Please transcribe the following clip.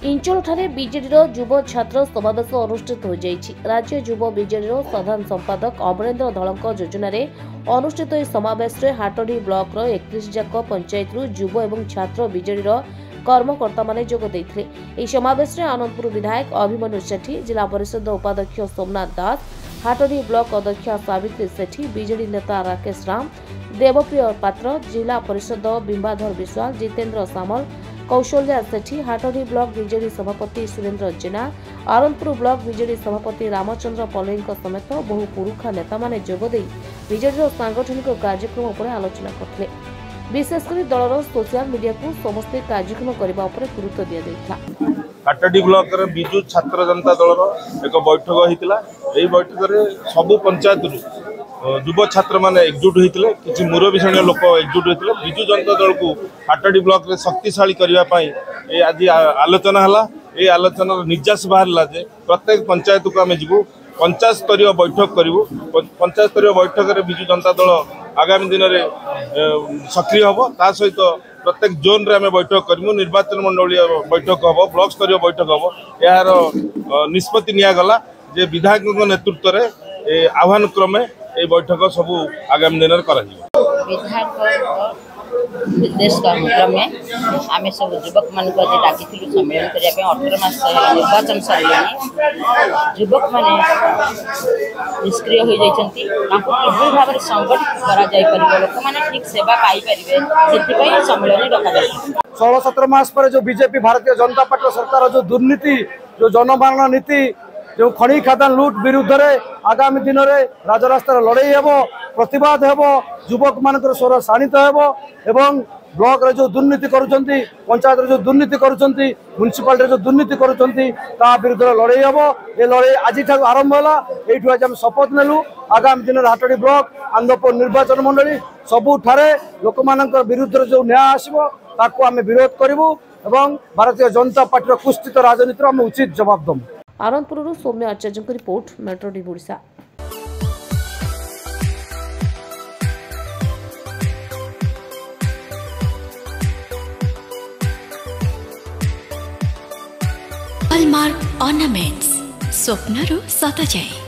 इंचलठारे BJD युव छात्र समावेश अनुष्ठित हो जाइछि। राज्य युव बीजेडी साधारण संपादक अमरेन्द्र धलଙ୍କ योजन अनुष्ठित समावेश हाटडी ब्लॉक 31 जाक पंचायत युव एवं छात्र बीजेडी कर्मकर्ता माने जोग देइथिले। एही समावेश आनंदपुर विधायक अभिमन्यु सेठी, जिला परिषद उपाध्यक्ष सोमनाथ दास, हाटडी ब्लॉक अध्यक्ष सावित्री सेठी, बीजेडी नेता राकेश राम, देवप्रिय पात्र, जिला परिषद बिंबाधर विश्वाल, जितेंद्र सामल, कौशल्या सेठी, हाटडी ब्लॉक बीजेडी सभापति सुरेंद्र जेना, आनंदपुर ब्लॉक बीजेडी सभापति रामचंद्र पल्लई समेत बहु पुरुखा नेता माने जोग देई बीजेडी सांगठनिक कार्यक्रम उपर आलोचना करथिले। विशेषकर दलर सोशल मीडिया को समस्त कार्यक्रम करने गुरुत्व दि जाता। हाटडी ब्लॉक रे बिजु छात्र जनता दलर एक बैठक होइतिला। एही बैठक रे सबु पंचायत युव छात्र माने एकजुट होइतिले। किछि मुरबीषणीय लोक एकजुट होइतिले। बिजु जनता दल को हाटडी ब्लॉक रे शक्तिशाली करबा पई ए आज आलोचना हला। ए आलोचना निर्यास बाहरला जे प्रत्येक पंचायत को आमे जिवु पंचायत स्तरीय बैठक करिवु। पंचायत स्तरीय बैठक रे बिजु जनता दल आगामी दिन में सक्रिय हम। ता सहित प्रत्येक जोन रे बैठक करूँ। निर्वाचन मंडल बैठक हम, ब्लॉक स्तरीय बैठक हम। यार निष्पत्ति निगला जे विधायक नेतृत्व में आह्वान क्रमे ये बैठक सबू आगामी दिन में विधायक निर्देश क्रमे आम सब युवक मान डाकी सम्मेलन करने 18 मास निर्वाचन सरला युवक मैंने निष्क्रिय हो जाती किभली भाव में संगठित कर लोक मैंने ठीक सेवा पाइपर से सम्मेलन रखा। 16-17 मास पर जो बीजेपी भारतीय जनता पार्टी सरकार जो दुर्नीति, जो जनमानन नीति, जो खनि खादान लुट विरुद्ध रे आगामी दिन में राजरास्तार लड़ाई हेब, प्रतिवाद हेब, युवक मान स्वर शाणित हेब एवं ब्लॉक रे जो दुर्नीति करुछंती, पंचायत रे जो दुर्नीति करुछंती, म्युनिसिपालिटी जो दुर्नीति करुछंती ता विरुद्ध लड़ाई हेब। ए लड़ाई आज आरंभ होला। एठू आज हम शपथ नेलु आगामी दिन हाटडी ब्लॉक आनंदपुर निर्वाचन मंडली सबु ठारे लोक मानकर विरुद्ध जो न्याय आसीबो ताकू आमे विरोध करिवु एवं भारतीय जनता पार्टी कुस्थित राजनीति आमे उचित जवाब दमु। Anandapur Soumya Acharya report, metro TV Odisha. Hallmark ornaments स्वप्नरू सत जाए।